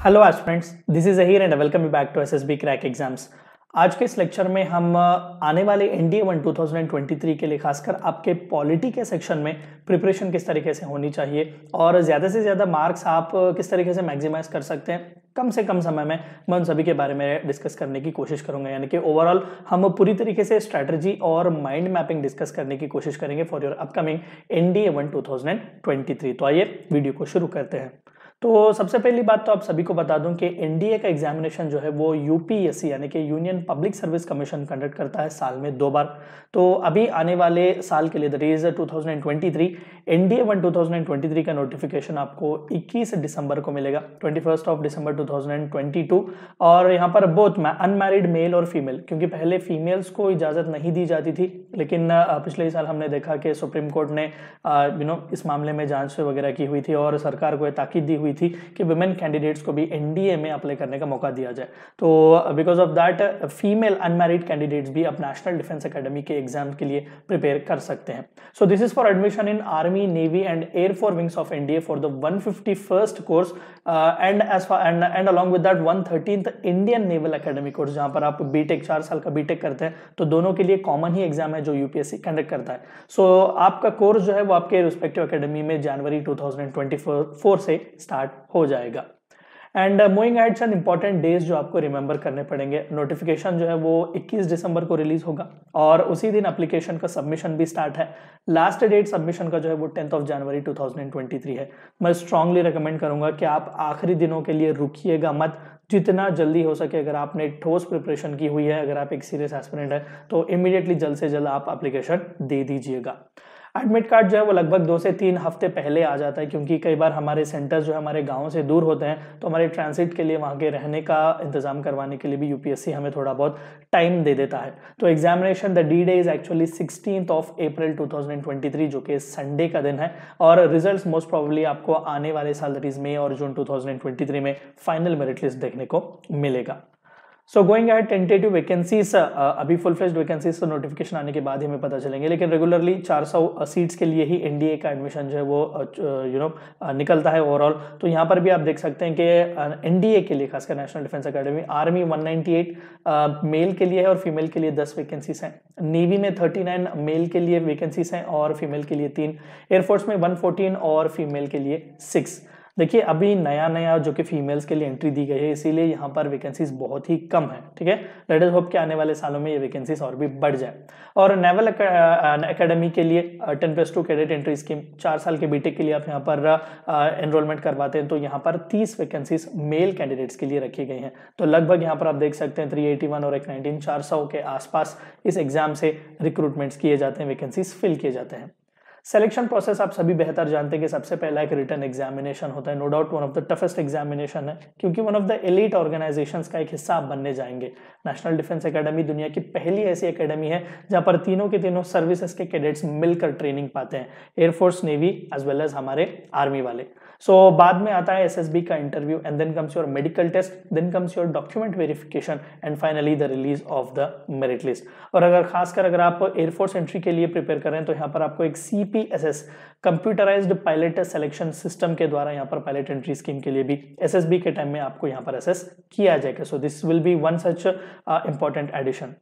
Hello aspirants, this is Ahir and welcome you back to SSB crack exams. आज के इस lecture में हम आने वाले एनडीए 1 2023 के लिए खासकर आपके पॉलिटी के सेक्शन में प्रिपरेशन किस तरीके से होनी चाहिए और ज़्यादा से ज़्यादा मार्क्स आप किस तरीके से मैक्सिमाइज कर सकते हैं कम से कम समय में, मैं उन सभी के बारे में डिस्कस करने की कोशिश करूंगा। यानी कि ओवरऑल हम पूरी तरीके से स्ट्रैटेजी और माइंड मैपिंग डिस्कस करने की कोशिश करेंगे फॉर योर अपकमिंग एनडीए 1 2023। तो आइए वीडियो को शुरू करते हैं। तो सबसे पहली बात तो आप सभी को बता दूं कि एनडीए का एग्जामिनेशन जो है वो यूपीएससी यानी कि union public service commission conduct करता है साल में 2 बार। तो अभी आने वाले साल के लिए दैट इज 2023 एनडीए 1 2023 का नोटिफिकेशन आपको 21 दिसंबर को मिलेगा, 21 दिसंबर 2022। और यहाँ पर बोथ अनमैरिड मेल और फीमेल, क्योंकि पहले फीमेल्स को इजाजत नहीं दी जाती थी, लेकिन पिछले साल हमने देखा कि सुप्रीम कोर्ट ने इस मामले में जांच वगैरह की हुई थी और सरकार को ताकीद दी हुई थी कि वुमेन कैंडिडेट्स को भी एनडीए में अप्लाई करने का मौका दिया जाए। तो because of that female unmarried candidates भी अब नेशनल डिफेंस एकेडमी के एग्जाम के लिए प्रिपेयर कर सकते हैं। So this is for admission in army, navy and air force wings of NDA for the 151st course and along with that 113th Indian naval academy course, जहां पर आप BTech 4 साल का बीटेक करते हैं। तो दोनों के लिए कॉमन ही एग्जाम है जो यूपीएससी कंडक्ट करता है। सो आपका कोर्स जो है वो आपके रिस्पेक्टिव एकेडमी में जनवरी 2024 से स्टार्ट हो जाएगा। And moving at Chand important days जो आपको रिमेंबर करने पड़ेंगे। नोटिफिकेशन जो है वो 21 दिसंबर को रिलीज होगा और उसी दिन एप्लीकेशन का सबमिशन भी स्टार्ट है। लास्ट डेट सबमिशन का जो है वो 10 जनवरी 2023 है। मैं स्ट्रांगली रिकमेंड करूंगा कि आप आखिरी दिनों के लिए रुकिएगा मत, जितना जल्दी हो सके। अगर आपने ठोस प्रिपरेशन की हुई है, अगर आप एक सीरियस एस्पिरेंट है, तो इमीडिएटली जल्द से जल्द आप एप्लीकेशन दे दीजिएगा। एडमिट कार्ड जो है वो लगभग 2 से 3 हफ्ते पहले आ जाता है, क्योंकि कई बार हमारे सेंटर्स जो है हमारे गांव से दूर होते हैं, तो हमारे ट्रांसिट के लिए वहां के रहने का इंतजाम करवाने के लिए भी यूपीएससी हमें थोड़ा बहुत टाइम दे देता है। तो examination the D day is actually 16 अप्रैल 2023, जो कि संडे का दिन है। और रिजल्ट मोस्ट प्रोबेबली आपको आने वाले साल दैट इज मई और जून 2023 में फाइनल मेरिट लिस्ट देखने को मिलेगा। So going at tentative vacancies, अभी फुल फ्लेज्ड वैकेंसीज तो नोटिफिकेशन आने के बाद ही हमें पता चलेंगे, लेकिन रेगुलरली 400 सीट्स के लिए ही एनडीए का एडमिशन जो है वो निकलता है ओवरऑल। तो यहाँ पर भी आप देख सकते हैं कि एनडीए के लिए खासकर national defence academy army 198 male के लिए है और फीमेल के लिए 10 वैकेंसीज हैं। नेवी में 39 मेल के लिए वैकेंसीज हैं और फीमेल के लिए 3। एयरफोर्स में 114 और फीमेल के लिए 6। देखिए अभी नया जो कि फीमेल्स के लिए एंट्री दी गई है, इसीलिए यहाँ पर वैकेंसीज बहुत ही कम है। ठीक है, लेट अस होप कि आने वाले सालों में ये वैकेंसीज और भी बढ़ जाए। और नेवल एकेडमी के लिए 10+2 कैडेट एंट्री स्कीम, 4 साल के बीटेक के लिए आप यहाँ पर एनरोलमेंट करवाते हैं, तो यहाँ पर 30 वैकेंसीज मेल कैंडिडेट्स के लिए रखी गई हैं। तो लगभग यहाँ पर आप देख सकते हैं 381 और 119, 400 के आसपास इस एग्जाम से रिक्रूटमेंट्स किए जाते हैं, वैकेंसीज फिल किए जाते हैं। सिलेक्शन प्रोसेस आप सभी बेहतर जानते हैं कि सबसे पहला एक रिटन एग्जामिनेशन होता है, no doubt one of the toughest examination है, क्योंकि one of the elite organisations का एक हिस्सा आप बनने जाएंगे। नेशनल डिफेंस एकेडमी दुनिया की पहली ऐसी एकेडमी है जहां पर तीनों के तीनों सर्विसेज के कैडेट्स मिलकर ट्रेनिंग पाते हैं, air force, navy as well as हमारे आर्मी वाले। सो बाद में आता है एसएसबी का interview and then comes your medical test, then comes your document verification and finally the release of the merit list. और अगर आप एयरफोर्स एंट्री के लिए प्रिपेयर कर रहे हैं, तो यहाँ पर आपको एक CPSS computerised pilot selection system के द्वारा यहाँ पर पायलट एंट्री स्कीम के लिए भी एसएसबी के टाइम में आपको यहाँ पर असेस किया जाएगा। So this will be one such important edition.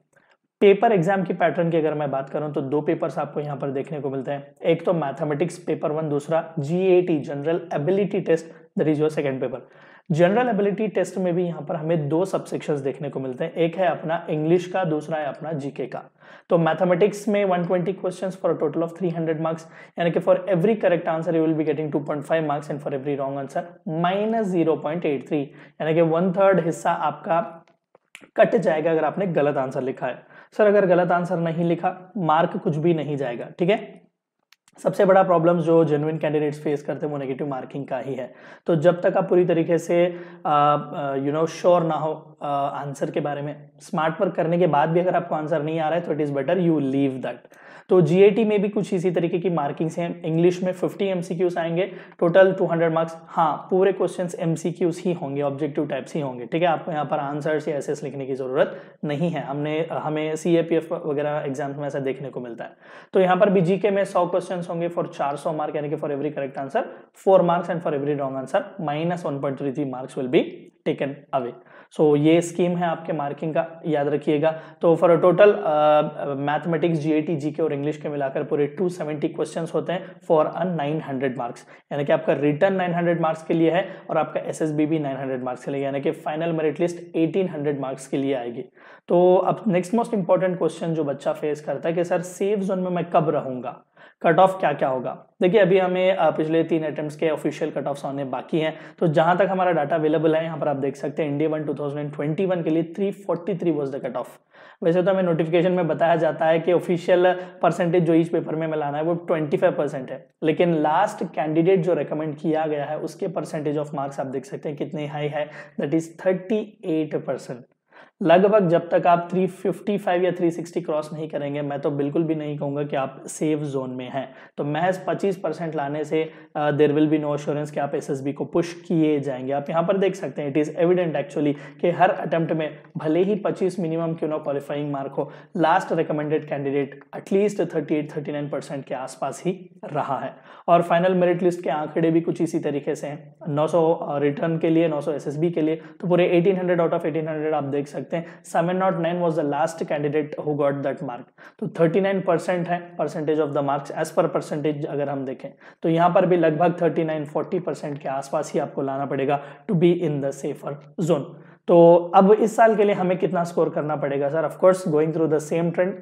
Paper exam की पैटर्न की अगर मैं बात करूं तो 2 पेपर्स आपको यहां पर देखने को मिलते हैं। एक तो मैथमेटिक्स पेपर 1, दूसरा GAT general ability test, that is your second paper. General ability test में भी यहां पर हमें 2 सबसेक्शंस देखने को मिलते हैं, एक है अपना इंग्लिश का, दूसरा है अपना जीके का। तो मैथमेटिक्स में 120 questions for a total of 300 marks, यानी कि for every correct answer you will be getting 2.5 marks and for every wrong answer -0.83, यानी कि 1/3 हिस्सा आपका कट जाएगा अगर आपने गलत आंसर लिखा है। सर अगर गलत आंसर नहीं लिखा, मार्क कुछ भी नहीं जाएगा। ठीक है, सबसे बड़ा प्रॉब्लम जो जेन्युइन कैंडिडेट्स फेस करते हैं वो नेगेटिव मार्किंग का ही है। तो जब तक आप पूरी तरीके से श्योर ना हो आंसर के बारे में, स्मार्ट वर्क करने के बाद भी अगर आपको आंसर नहीं आ रहा है, तो it is better you leave that. तो जीएटी में भी कुछ इसी तरीके की मार्किंग्स हैं। इंग्लिश में 50 एमसीक्यूज आएंगे, टोटल 200 मार्क्स। हाँ, पूरे क्वेश्चंस एमसीक्यूज ही होंगे, ऑब्जेक्टिव टाइप्स ही होंगे। ठीक है, आपको यहाँ पर आंसर्स या एसेस लिखने की जरूरत नहीं है। हमें सीएपीएफ वगैरह एग्जाम्स में ऐसा देखने को मिलता है। तो यहाँ पर भी जीके में 100 क्वेश्चन होंगे फॉर 400 मार्क, यानी कि for every correct answer 4 marks and for every wrong answer -1.33 marks will be taken away. So ये स्कीम है आपके मार्किंग का, याद रखिएगा। तो for a total mathematics, GAT, GK और इंग्लिश के मिलाकर पूरे 270 क्वेश्चंस होते हैं फॉर अ 900 मार्क्स, यानी कि आपका रिटर्न 900 मार्क्स के लिए है और आपका एसएसबी भी 900 मार्क्स के लिए, यानी कि फाइनल मेरिट लिस्ट 1800 मार्क्स के लिए आएगी। तो अब नेक्स्ट मोस्ट इंपॉर्टेंट क्वेश्चन जो बच्चा फेस करता है कि सर सेफ जोन में मैं कब रहूंगा, कट ऑफ क्या क्या होगा। देखिए अभी हमें पिछले 3 अटेम्प्ट्स के ऑफिशियल कट ऑफ्स आने बाकी हैं, तो जहां तक हमारा डाटा अवेलेबल है यहाँ पर आप देख सकते हैं इंडिया 1 2021 के लिए 343 वाज द कट ऑफ। वैसे तो हमें नोटिफिकेशन में बताया जाता है कि ऑफिशियल परसेंटेज जो इस पेपर में लाना है वो 25% है, लेकिन लास्ट कैंडिडेट जो रेकमेंड किया गया है उसके परसेंटेज ऑफ मार्क्स आप देख सकते हैं कितने हाई है, दैट इज 38%। लगभग जब तक आप 355 या 360 क्रॉस नहीं करेंगे, मैं तो बिल्कुल भी नहीं कहूंगा कि आप सेफ जोन में हैं। तो महज 25% लाने से there will be no assurance कि आप एसएसबी को पुश किए जाएंगे। आप यहाँ पर देख सकते हैं इट इज एविडेंट एक्चुअली कि हर अटेम्प्ट में भले ही 25 मिनिमम क्यों ना क्वालिफाइंग मार्क हो, लास्ट रिकमेंडेड कैंडिडेट एटलीस्ट 38-39% के आसपास ही रहा है। और फाइनल मेरिट लिस्ट के आंकड़े भी कुछ इसी तरीके से हैं, 900 रिटर्न के लिए, 900 एसएसबी के लिए, तो पूरे 1800 आउट ऑफ 1800 आप देख सकते हैं 709 was the last candidate who got that mark। तो 39% है percentage of the marks as per percentage अगर हम देखें, तो यहाँ पर भी लगभग 39-40% के आसपास ही आपको लाना पड़ेगा to be in the safer zone. तो अब इस साल के लिए हमें कितना स्कोर करना पड़ेगा sir? Of course going through the same trend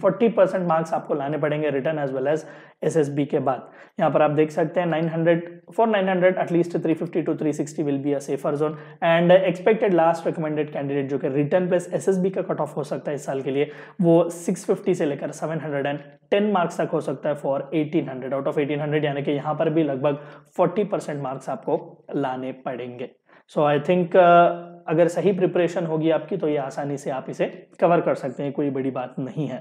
40% marks आपको लाने पड़ेंगे written as well as SSB के बाद। यहाँ पर आप देख सकते हैं 900 at least 350 to 360 will be a safer zone and expected last recommended candidate जो कि रिटर्न प्लस एसएसबी का कट ऑफ हो सकता है इस साल के लिए, वो 650 से लेकर 710 मार्क्स तक हो सकता है फॉर 1800 आउट ऑफ 1800, यानी कि यहाँ पर भी लगभग 40% मार्क्स आपको लाने पड़ेंगे। सो आई थिंक अगर सही प्रिपरेशन होगी आपकी तो ये आसानी से आप इसे कवर कर सकते हैं, कोई बड़ी बात नहीं है।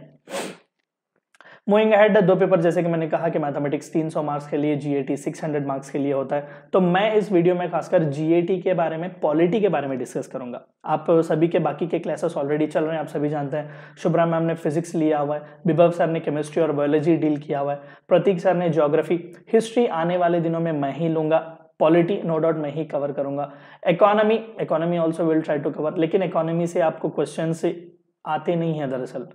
मूविंग अहेड, 2 पेपर जैसे कि मैंने कहा कि मैथमेटिक्स 300 मार्क्स के लिए, जीएटी 600 मार्क्स के लिए होता है। तो मैं इस वीडियो में खासकर जीएटी के बारे में, पॉलिटी के बारे में डिस्कस करूंगा। आप सभी के बाकी के क्लासेस ऑलरेडी चल रहे हैं, आप सभी जानते हैं। शुभ्रा मैम ने फिजिक्स लिया हुआ है, विभव सर ने केमिस्ट्री और बायोलॉजी डील किया हुआ है, प्रतीक सर ने ज्योग्राफी, हिस्ट्री आने वाले दिनों में मैं ही लूंगा, पॉलिटी नो डाउट मैं ही कवर करूंगा, economy also will try to cover, लेकिन इकोनॉमी से आपको क्वेश्चन आते नहीं है दरअसल।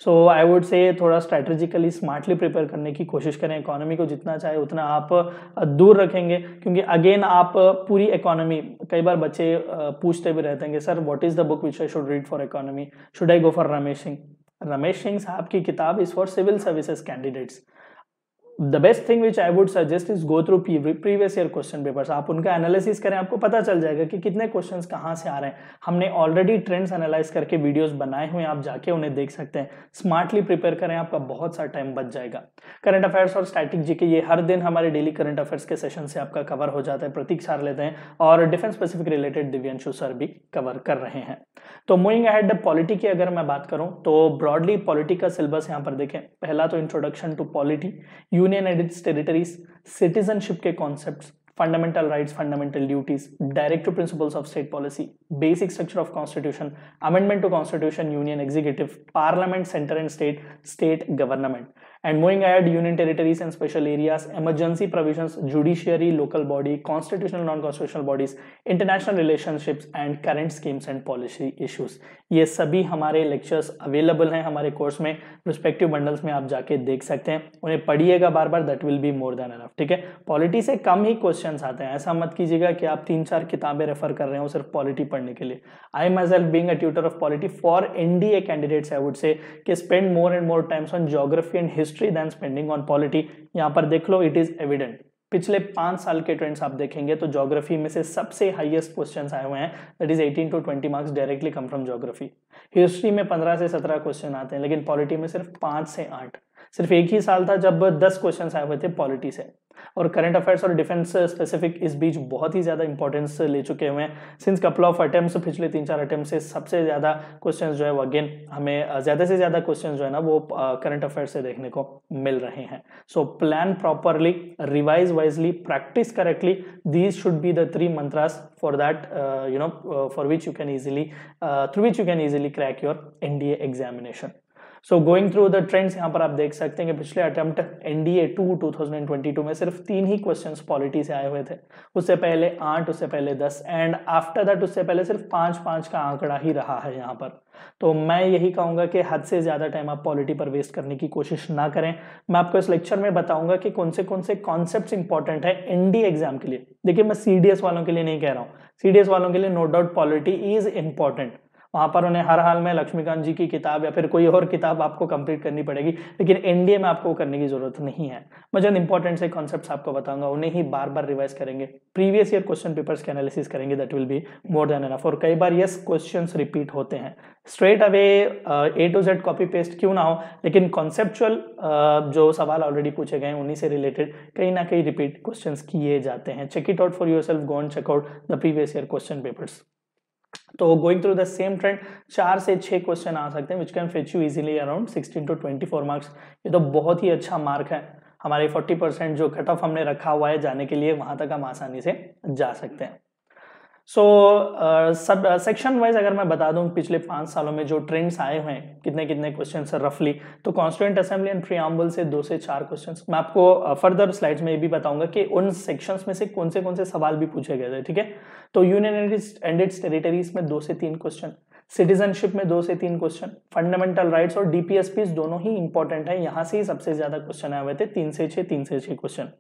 सो आई वुड से थोड़ा स्ट्रैटेजिकली स्मार्टली प्रिपेयर करने की कोशिश करें। इकोनॉमी को जितना चाहे उतना आप दूर रखेंगे, क्योंकि अगेन आप पूरी इकोनॉमी, कई बार बच्चे पूछते भी रहते हैं कि sir what is the book which I should read for economy, should I go for Ramesh Singh? Ramesh Singh साहब की किताब is for civil services candidates. The best thing which I would suggest is go through previous year question papers. आप उनका analysis करें, आपको पता चल जाएगा कि कितने क्वेश्चंस कहाँ से आ रहे हैं। हमने ऑलरेडी ट्रेंड्स एनालाइज करके वीडियोस बनाए हुए हैं, आप जाके उन्हें देख सकते हैं। स्मार्टली प्रिपेयर करें, आपका बहुत सा टाइम बच जाएगा। करंट अफेयर्स और स्टैटिक जीके ये हर दिन हमारे डेली करंट अफेयर्स के सेशन से आपका कवर हो जाता है, प्रतीक सर लेते हैं, और defence specific related Divyanshu sir भी कवर कर रहे हैं। तो मूविंग अहेड, पॉलिटी की अगर मैं बात करूं तो ब्रॉडली पॉलिटी का सिलेबस यहाँ पर देखें। पहला तो introduction to polity, union and its territories, citizenship के concepts, fundamental rights, fundamental duties, directive principles of state policy, basic structure of constitution, amendment to constitution, union executive, parliament, centre and state government, and moving ahead, union territories and special areas, emergency provisions, judiciary, local body, constitutional non-constitutional bodies, international relationships and current schemes and policy issues। ये सभी हमारे lectures available हैं हमारे course में, respective bundles में आप जाके देख सकते हैं, उन्हें पढ़िएगा बार बार, that will be more than enough. ठीक है, पॉलिटी से कम ही क्वेश्चंस आते हैं, ऐसा मत कीजिएगा कि आप 3-4 किताबें रेफर कर रहे हो सिर्फ पॉलिटी पढ़ने के लिए। I myself being a tutor of polity for NDA candidates, I would say कि spend more and more times on geography and history than spending on polity. यहाँ पर देख लो, इट इज एविडेंट। पिछले 5 साल के ट्रेंड्स आप देखेंगे तो ज्योग्राफी में से सबसे हाईएस्ट क्वेश्चंस आए हुए हैं, that is 18 to 20 marks directly come from geography. History में 15 से 17 क्वेश्चन आते हैं, लेकिन पॉलिटी में सिर्फ 5 से 8। सिर्फ एक ही साल था जब 10 क्वेश्चंस आए हुए थे पॉलिटी से। और करंट अफेयर्स और डिफेंस स्पेसिफिक इस बीच बहुत ही ज्यादा इंपॉर्टेंस ले चुके हुए हैं। सिंस कपल ऑफ अटेम्प्ट्स, पिछले 3-4 अटेम्प्ट से सबसे ज्यादा क्वेश्चंस जो है वो अगेन हमें ज्यादा से ज्यादा क्वेश्चंस जो है ना वो करंट अफेयर्स से देखने को मिल रहे हैं। So plan properly, revise wisely, practice correctly, these should be the 3 mantras for that for which you can easily through which you can easily crack your NDA examination। So going through the trends, यहाँ पर आप देख सकते हैं कि पिछले attempt NDA 2022 में सिर्फ 3 ही क्वेश्चंस पॉलिटी से आए हुए थे। उससे पहले 8, उससे पहले 10 एंड आफ्टर दैट उससे पहले सिर्फ 5 का आंकड़ा ही रहा है यहाँ पर। तो मैं यही कहूंगा कि हद से ज्यादा टाइम आप पॉलिटी पर वेस्ट करने की कोशिश ना करें। मैं आपको इस लेक्चर में बताऊंगा कि कौन से कॉन्सेप्ट्स इंपॉर्टेंट है एनडीए एग्जाम के लिए। देखिए, मैं सीडीएस वालों के लिए नहीं कह रहा हूँ, सीडीएस वालों के लिए no doubt polity is important, वहां पर उन्हें हर हाल में लक्ष्मीकांत जी की किताब या फिर कोई और किताब आपको कंप्लीट करनी पड़ेगी, लेकिन एनडीए में आपको करने की जरूरत नहीं है। मैं जो इंपॉर्टेंट से कॉन्सेप्ट्स आपको बताऊंगा उन्हें ही बार बार रिवाइज करेंगे, प्रीवियस ईयर क्वेश्चन पेपर्स के एनालिसिस करेंगे, that will be more than enough. और कई बार यस क्वेश्चंस रिपीट होते हैं, straight away A to Z copy paste क्यों ना हो, लेकिन कॉन्सेप्चुअल जो सवाल ऑलरेडी पूछे गए उन्हीं से रिलेटेड कहीं ना कहीं रिपीट क्वेश्चंस किए जाते हैं। Check it out for yourself, go and check out the previous year question papers. तो going through the same trend, 4 से 6 क्वेश्चन आ सकते हैं which can fetch you easily around 16 to 24 marks. ये तो बहुत ही अच्छा मार्क है, हमारे 40% जो कट ऑफ हमने रखा हुआ है जाने के लिए, वहां तक हम आसानी से जा सकते हैं। सो सब सेक्शन वाइज अगर मैं बता दूं पिछले 5 सालों में जो ट्रेंड्स आए हुए हैं, कितने कितने क्वेश्चन रफली, तो कॉन्स्टिट्यूएंट असेंबली एंड प्रीएम्बल से 2 से 4 क्वेश्चन। मैं आपको फर्दर स्लाइड्स में ये भी बताऊंगा कि उन सेक्शंस में से कौन से सवाल भी पूछे गए थे, ठीक है। तो यूनियन एंड इट्स टेरिटरीज में 2 से 3 क्वेश्चन, सिटीजनशिप में 2 से 3 क्वेश्चन, फंडामेंटल राइट्स और डीपीएसपीज दोनों ही इंपॉर्टेंट है, यहां से ही सबसे ज्यादा क्वेश्चन आए हुए थे, 3 से 6 question.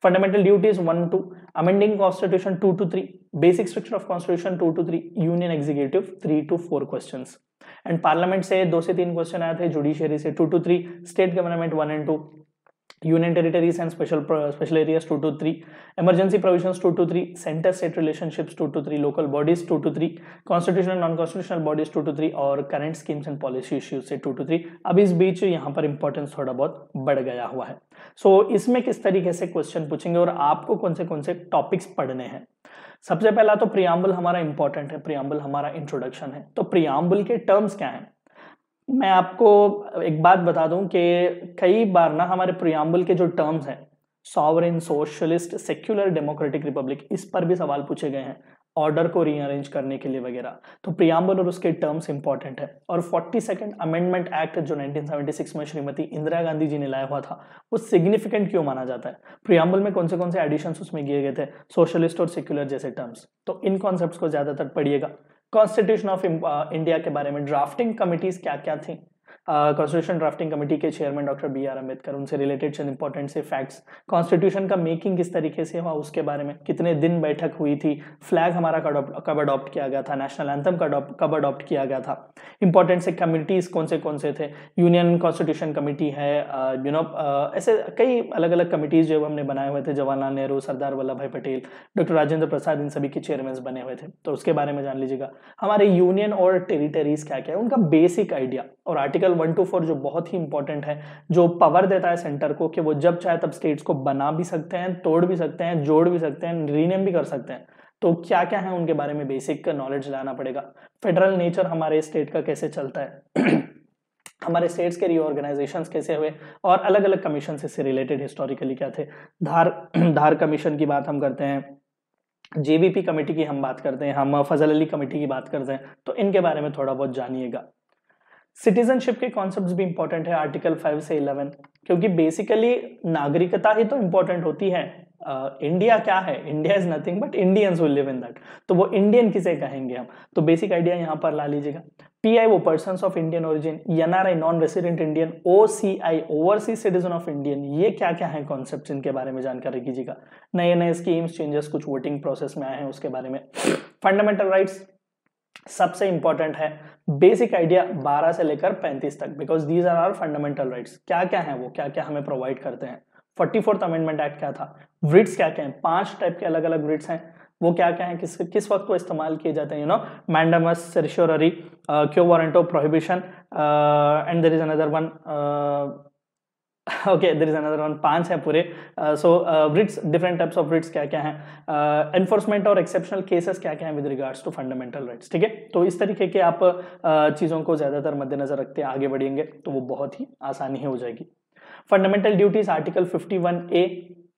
Fundamental duties 1 to, amending constitution 2 to 3, basic structure of constitution 2 to 3, union executive 3 to 4 questions, and parliament से 2 से 3 क्वेश्चन आए थे, जुडिशियरी से 2 to 3, state government 1 and 2, union territories and special areas 2 to 3, emergency provisions 2 to 3, centre state relationships 2 to 3, local bodies 2 to 3, constitutional non constitutional bodies 2 to 3 और current schemes and policy issues से 2 to 3। अब इस बीच यहाँ पर importance थोड़ा बहुत बढ़ गया हुआ है। सो इसमें किस तरीके से क्वेश्चन पूछेंगे और आपको कौन से टॉपिक्स पढ़ने हैं। सबसे पहला तो प्रियम्बल हमारा इंपॉर्टेंट है, प्रियम्बल हमारा इंट्रोडक्शन है। तो प्रियम्बल के टर्म्स क्या हैं, मैं आपको एक बात बता दूं कि कई बार ना हमारे प्रियम्बल के जो टर्म्स हैं, sovereign, socialist, secular, democratic Republic, इस पर भी सवाल पूछे गए हैं, ऑर्डर को रीअरेंज करने के लिए वगैरह। तो प्रियम्बल और उसके टर्म्स इंपॉर्टेंट है। और 42nd अमेंडमेंट एक्ट जो 1976 में श्रीमती इंदिरा गांधी जी ने लाया हुआ था, वो सिग्निफिकेंट क्यों माना जाता है, प्रियम्बल में कौन से एडिशंस उसमें किए गए थे, सोशलिस्ट और सेक्युलर जैसे टर्म्स। तो इन कॉन्सेप्ट्स को ज्यादातर पढ़िएगा। कॉन्स्टिट्यूशन ऑफ इंडिया के बारे में ड्राफ्टिंग कमिटीज क्या क्या थी, कॉन्स्टिट्यूशन ड्राफ्टिंग कमेटी के चेयरमैन डॉक्टर बी.आर. अम्बेडकर, उनसे रिलेटेड चंद इंपॉर्टेंट से फैक्ट्स, कॉन्स्टिट्यूशन का मेकिंग किस तरीके से हुआ उसके बारे में, कितने दिन बैठक हुई थी, फ्लैग हमारा कब अडॉप्ट किया गया था, नेशनल एंथम कब अडॉप्ट किया गया था, इंपॉर्टेंट से कमिटीज कौन से थे, यूनियन कॉन्स्टिट्यूशन कमेटी है, ऐसे कई अलग अलग कमिटीज जो हमने बनाए हुए थे, जवाहरलाल नेहरू, सरदार वल्लभ भाई पटेल, डॉक्टर राजेंद्र प्रसाद, इन सभी के चेयरमैन बने हुए थे। तो उसके बारे में जान लीजिएगा। हमारे यूनियन और टेरिटरीज क्या क्या है, उनका बेसिक आइडिया, और आर्टिकल 1 to 4 जो बहुत ही इंपॉर्टेंट है, जो पावर देता है सेंटर को कि वो जब चाहे तब स्टेट्स को बना भी सकते हैं, तोड़ भी सकते हैं, जोड़ भी सकते हैं, रीनेम भी कर सकते हैं। तो क्या क्या है उनके बारे में बेसिक नॉलेज लाना पड़ेगा। फेडरल नेचर हमारे स्टेट का कैसे चलता है हमारे स्टेट्स के रीऑर्गेनाइजेशंस कैसे हुए, और अलग अलग कमीशन से रिलेटेड हिस्टोरिकली क्या थे। धार कमीशन की बात हम करते हैं, जेवीपी कमेटी की हम बात करते हैं, हम फजल अली कमेटी की बात करते हैं, तो इनके बारे में थोड़ा बहुत जानिएगा। सिटीजनशिप के कॉन्सेप्ट्स भी इंपॉर्टेंट है, आर्टिकल 5 से 11, क्योंकि बेसिकली नागरिकता ही तो इंपॉर्टेंट होती है। इंडिया क्या है, India is nothing but Indians will live in that, तो वो इंडियन किसे कहेंगे हम, तो बेसिक आइडिया यहाँ पर ला लीजिएगा। पीआई वो persons of Indian origin, NRI non resident Indian, OCI overseas citizen of Indian, ये क्या क्या है कॉन्सेप्ट्स, इनके बारे में जानकारी कीजिएगा। नए नए स्कीम्स, चेंजेस कुछ वोटिंग प्रोसेस में आए हैं उसके बारे में। फंडामेंटल राइट्स सबसे इंपॉर्टेंट है, बेसिक आइडिया 12 से लेकर 35 तक, because these are our fundamental rights. क्या क्या है वो, क्या क्या हमें प्रोवाइड करते हैं। 44th अमेंडमेंट एक्ट क्या था, रिट्स क्या क्या है, 5 टाइप के अलग अलग रिट्स हैं, वो क्या क्या है, किस वक्त को इस्तेमाल किए जाते हैं, mandamus, certiorari, quo warranto of prohibition, and there is another one, okay there is another one, 5 है पूरे। So writs, different types of writs क्या क्या हैं, एनफोर्समेंट और एक्सेप्शनल केसेस क्या क्या हैं with regards to fundamental rights, ठीक है। तो इस तरीके के आप चीजों को ज्यादातर मद्देनजर रखते आगे बढ़ेंगे तो वो बहुत ही आसानी हो जाएगी। फंडामेंटल ड्यूटीज आर्टिकल 51A,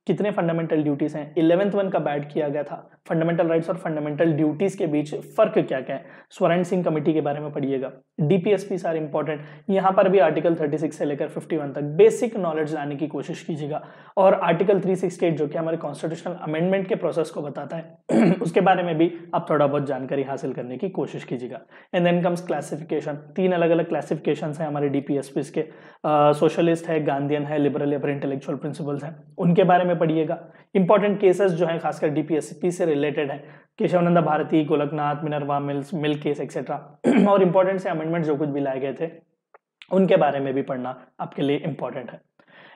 कितने फंडामेंटल ड्यूटीज हैं, 11th वन कब ऐड किया गया था, फंडामेंटल राइट्स और फंडामेंटल ड्यूटीज के बीच फर्क क्या क्या है, स्वर्ण सिंह कमेटी के बारे में पढ़िएगा, डीपीएसपी सारे इंपॉर्टेंट, यहाँ पर भी आर्टिकल 36 से लेकर 51 तक बेसिक नॉलेज लाने की कोशिश कीजिएगा। और आर्टिकल 368 जो कि हमारे कॉन्स्टिट्यूशनल अमेंडमेंट के प्रोसेस को बताता है उसके बारे में भी आप थोड़ा बहुत जानकारी हासिल करने की कोशिश कीजिएगा। एंड देन कम्स क्लासिफिकेशन, 3 अलग अलग क्लासिफिकेशन है हमारे डीपीएसपी के, सोशलिस्ट है, गांधीयन है, लिबरल या फिर इंटेलेक्चुअल प्रिंसिपल्स हैं, उनके बारे में पढ़िएगा। इंपॉर्टेंट केसेस जो है खासकर डीपीएसपी से रिलेटेड है, Keshavananda Bharati, Golaknath, Minerva Mills, milk case etcetera और इंपॉर्टेंट से अमेंडमेंट जो कुछ भी लाए गए थे उनके बारे में भी पढ़ना आपके लिए इंपॉर्टेंट है।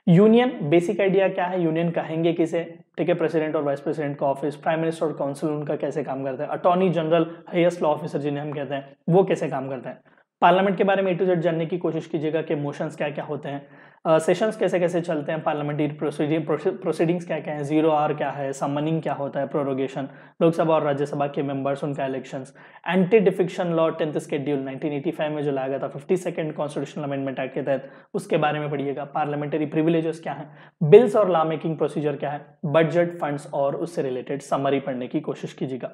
यूनियन, बेसिक आइडिया क्या है, यूनियन कहेंगे किसे, ठीक है, प्रेसिडेंट और वाइस प्रेसिडेंट का ऑफिस, प्राइम मिनिस्टर और काउंसिल उनका कैसे काम करता है, attorney general, highest law officer जिन्हें हम कहते हैं, वो कैसे काम करते हैं। पार्लियामेंट के बारे में A to Z जानने की कोशिश कीजिएगा कि मोशंस क्या क्या होते हैं, सेशंस कैसे कैसे चलते हैं, पार्लियामेंट्री प्रोसीडिंग्स क्या क्या है, 0R क्या है, समनिंग क्या होता है, प्रोरोगेशन, लोकसभा और राज्यसभा के मेंबर्स, उनका elections, anti defection law 10th schedule 1985 में जो लाया गया था 52nd कॉन्स्टिट्यूशनल अमेंडमेंट एक्ट के तहत, उसके बारे में पढ़िएगा। पार्लियामेंट्री प्रिविलेजेस क्या है, बिल्स और लॉ मेकिंग प्रोसीजर क्या है, बजट, फंड्स और उससे रिलेटेड समरी पढ़ने की कोशिश कीजिएगा।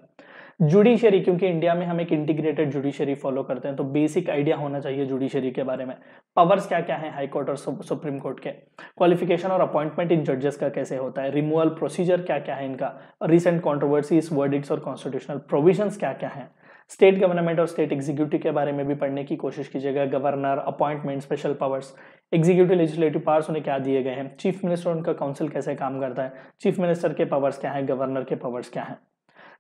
जुडिशरी, क्योंकि इंडिया में हम एक इंटीग्रेटेड जुडिशरी फॉलो करते हैं तो बेसिक आइडिया होना चाहिए जुडिशरी के बारे में, पावर्स क्या क्या है हाई कोर्ट और सुप्रीम कोर्ट के, क्वालिफिकेशन और अपॉइंटमेंट इन जजेस का कैसे होता है, रिमूवल प्रोसीजर क्या क्या है इनका, रिसेंट कॉन्ट्रोवर्सीज, वर्डिक्ट्स और कॉन्स्टिट्यूशनल प्रोविजंस क्या क्या है, स्टेट गवर्नमेंट और स्टेट एग्जीक्यूटिव के बारे में भी पढ़ने की कोशिश कीजिएगा, governor, appointment, special powers, executive legislative powers उन्हें क्या दिए गए हैं, चीफ मिनिस्टर उनका काउंसिल कैसे काम करता है, चीफ मिनिस्टर के पावर्स क्या है, गवर्नर के पावर्स क्या है।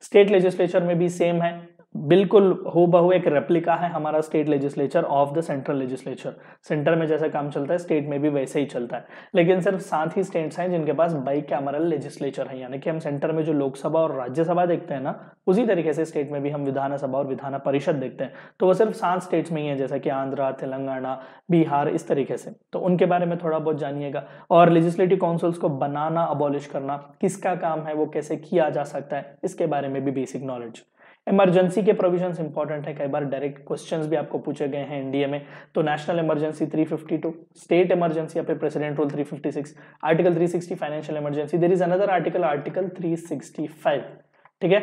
स्टेट लेजिस्लेचर में भी सेम है, बिल्कुल हूबहू एक रेप्लिका है हमारा state legislature of the central legislature, centre में जैसा काम चलता है स्टेट में भी वैसे ही चलता है, लेकिन सिर्फ 7 ही स्टेट्स हैं जिनके पास बाइकैमरल लेजिस्लेचर है, यानी कि हम सेंटर में जो लोकसभा और राज्यसभा देखते हैं ना, उसी तरीके से स्टेट में भी हम विधानसभा और विधान परिषद देखते हैं, तो वो सिर्फ 7 स्टेट्स में ही है, जैसा कि आंध्रा, तेलंगाना, बिहार, इस तरीके से, तो उनके बारे में थोड़ा बहुत जानिएगा। और लेजिस्लेटिव काउंसिल्स को बनाना, अबॉलिश करना किसका काम है, वो कैसे किया जा सकता है, इसके बारे में भी बेसिक नॉलेज। इमरजेंसी के प्रोविजंस इंपॉर्टेंट है, कई बार डायरेक्ट क्वेश्चंस भी आपको पूछे गए हैं एनडीए में, तो नेशनल इमरजेंसी 352, स्टेट इमरजेंसी या फिर president rule 356, article 360 financial emergency, there is another article, article 365, ठीक है,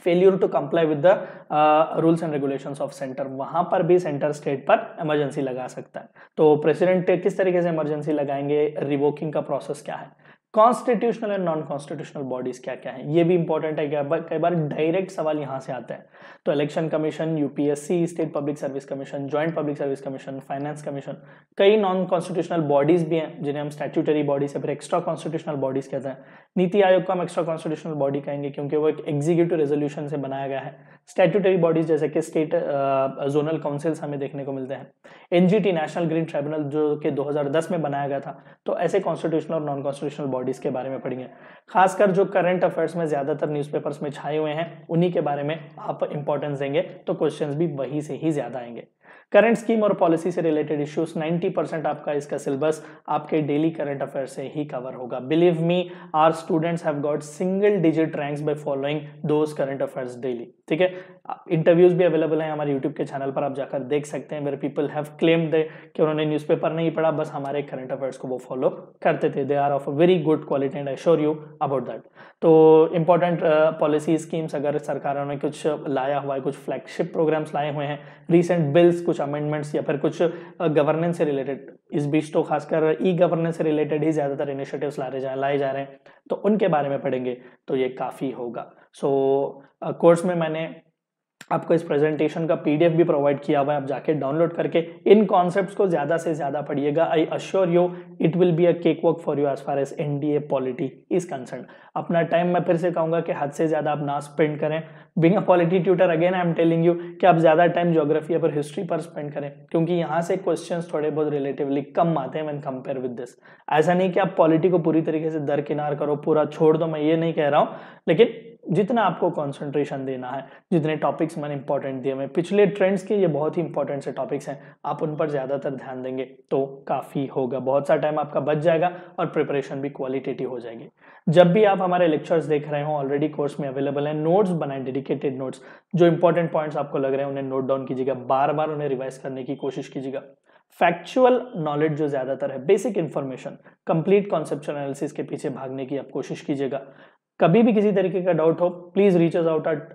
failure to comply with the rules and regulations of centre, वहां पर भी सेंटर स्टेट पर इमरजेंसी लगा सकता है। तो प्रेसिडेंट किस तरीके से इमरजेंसी लगाएंगे, रिवोकिंग का प्रोसेस क्या है, constitutional and non constitutional bodies क्या क्या है, ये भी इंपॉर्टेंट है, कई बार डायरेक्ट सवाल यहां से आते हैं। तो election commission, UPSC, state public service commission, joint public service commission, finance commission, कई नॉन कॉन्स्टिट्यूशनल बॉडीज भी हैं जिन्हें हम स्टैट्यूटरी बॉडीज या फिर एक्स्ट्रा कॉन्स्टिट्यूशनल बॉडीज कहते हैं। नीति आयोग को हम एक्स्ट्रा कॉन्स्टिट्यूशनल बॉडी कहेंगे क्योंकि वो एक एग्जीक्यूटिव रेजोल्यूशन से बनाया गया है। स्टैट्यूटरी बॉडीज जैसे कि स्टेट जोनल काउंसिल्स हमें देखने को मिलते हैं। एनजीटी, नेशनल ग्रीन ट्राइब्यूनल, जो कि 2010 में बनाया गया था। तो ऐसे कॉन्स्टिट्यूशनल और नॉन कॉन्स्टिट्यूशनल बॉडीज के बारे में पढ़ेंगे, खासकर जो करंट अफेयर्स में ज्यादातर न्यूज़पेपर्स में छाए हुए हैं उन्हीं के बारे में आप इंपॉर्टेंस देंगे, तो क्वेश्चंस भी वही से ही ज्यादा आएंगे। करंट स्कीम और पॉलिसी से रिलेटेड इश्यूज, 90% आपका इसका सिलेबस आपके डेली करंट अफेयर से ही कवर होगा। Believe me, our students have got single digit ranks by following those current affairs daily, ठीक है। इंटरव्यूज भी अवेलेबल हैं हमारे यूट्यूब के चैनल पर, आप जाकर देख सकते हैं। वेयर पीपल हैव क्लेम्ड कि उन्होंने न्यूज़पेपर नहीं पढ़ा, बस हमारे करंट अफेयर्स को वो फॉलो करते थे। They are of a very good quality and I sure you about that. तो इंपॉर्टेंट पॉलिसी स्कीम्स अगर सरकारों ने कुछ लाया हुआ है, कुछ फ्लैगशिप प्रोग्राम्स लाए हुए हैं, रिसेंट बिल्स, कुछ अमेंडमेंट्स या फिर कुछ गवर्नेंस से रिलेटेड, इस बीच तो खासकर ई गवर्नेंस से रिलेटेड ही ज्यादातर इनिशिएटिव्स लाए जा रहे हैं, तो उनके बारे में पढ़ेंगे तो ये काफी होगा। सो कोर्स में मैंने आपको इस प्रेजेंटेशन का पीडीएफ भी प्रोवाइड किया हुआ है, आप जाके डाउनलोड करके इन कॉन्सेप्ट्स को ज्यादा से ज्यादा पढ़िएगा। I assure you it will be a cake walk for you as far as NDA polity is concern. अपना टाइम मैं फिर से कहूंगा कि हद से ज्यादा आप ना स्पेंड करें। Being a polity tutor again I am telling you कि आप ज्यादा टाइम ज्योग्राफी या फिर हिस्ट्री पर स्पेंड करें, क्योंकि यहाँ से क्वेश्चंस थोड़े बहुत रिलेटिवली कम आते हैं व्हेन कंपेयर विद दिस। ऐसा नहीं कि आप पॉलिटी को पूरी तरीके से दरकिनार करो, पूरा छोड़ दो, मैं ये नहीं कह रहा हूँ, लेकिन जितना आपको कंसंट्रेशन देना है, जितने टॉपिक्स मैंने इंपॉर्टेंट दिए, मैं पिछले ट्रेंड्स के ये बहुत ही इंपॉर्टेंट से टॉपिक्स हैं, आप उन पर ज्यादातर ध्यान देंगे तो काफी होगा, बहुत सा टाइम आपका बच जाएगा और प्रिपरेशन भी क्वालिटेटिव हो जाएगी। जब भी आप हमारे लेक्चर्स देख रहे हो, ऑलरेडी कोर्स में अवेलेबल है, नोट्स बनाए, डेडिकेटेड नोट्स, जो इंपॉर्टेंट पॉइंट्स आपको लग रहे हैं उन्हें नोट डाउन कीजिएगा, बार बार उन्हें रिवाइज करने की कोशिश कीजिएगा। फैक्चुअल नॉलेज जो ज्यादातर है, basic information, complete conceptual analysis के पीछे भागने की आप कोशिश कीजिएगा। कभी भी किसी तरीके का डाउट हो, please reach us out at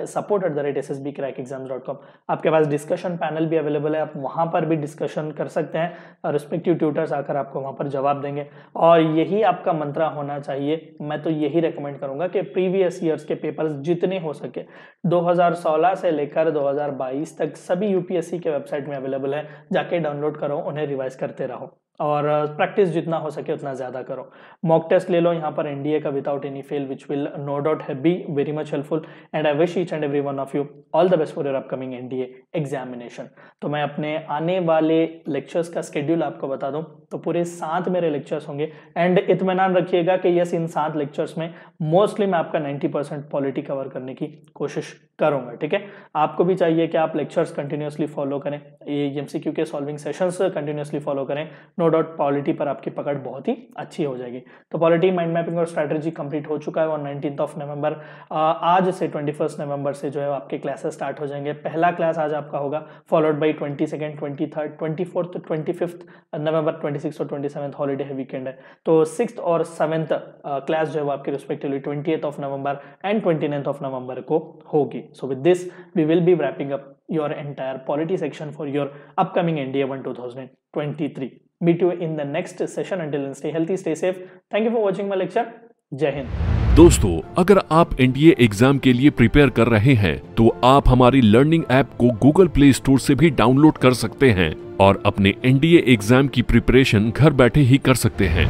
support@ssbcrackexams.com। आपके पास डिस्कशन पैनल भी अवेलेबल है, आप वहां पर भी डिस्कशन कर सकते हैं, रिस्पेक्टिव ट्यूटर्स आकर आपको वहां पर जवाब देंगे। और यही आपका मंत्रा होना चाहिए। मैं तो यही रेकमेंड करूंगा कि प्रीवियस ईयर्स के पेपर्स जितने हो सके 2016 से लेकर 2022 तक सभी यूपीएससी के वेबसाइट में अवेलेबल है, जाके डाउनलोड करो, उन्हें रिवाइज करते रहो और प्रैक्टिस जितना हो सके उतना ज्यादा करो। मॉक टेस्ट ले लो यहाँ पर एनडीए का without any fail, which will no doubt be very much helpful, and I wish each and every one of you all the best for your upcoming NDA examination. तो मैं अपने आने वाले lectures का स्केड्यूल आपको बता दूं तो पूरे 7 मेरे लेक्चर्स होंगे, एंड इत्मीनान रखिएगा कि यस, इन 7 लेक्चर्स में मोस्टली मैं आपका 90% पॉलिटी कवर करने की कोशिश करूंगा। ठीक है, आपको भी चाहिए कि आप लेक्चर्स कंटिन्यूअसली फॉलो करें, एमसीक्यू के सॉल्विंग सेशंस कंटिन्यूअसली फॉलो करें। नो डाउट पॉलिटी पर आपकी पकड़ बहुत ही अच्छी हो जाएगी। तो पॉलिटी माइंड मैपिंग और स्ट्रैटेजी कंप्लीट हो चुका है और 19 नवंबर आज से 21 नवंबर से जो है आपके क्लासेस स्टार्ट हो जाएंगे। पहला क्लास आज आपका होगा, फॉलोड बाई 22, 23, 24, 25 नवंबर, 26 और 27 हॉलीडे है, वीकेंड है। तो 6th और 7th क्लास जो है वो आपकी रिस्पेक्टिवली 28 नवंबर एंड 29 नवंबर को होगी। So with this, we will be wrapping up your entire polity section for your upcoming NDA 1 2023. Meet you in the next session. Until then, stay healthy, stay safe. Thank you for watching my lecture. जय हिंद। दोस्तों, अगर आप NDA exam के लिए prepare कर रहे हैं तो आप हमारी लर्निंग ऐप को गूगल प्ले स्टोर से भी डाउनलोड कर सकते हैं और अपने एनडीए एग्जाम की प्रिपरेशन घर बैठे ही कर सकते हैं।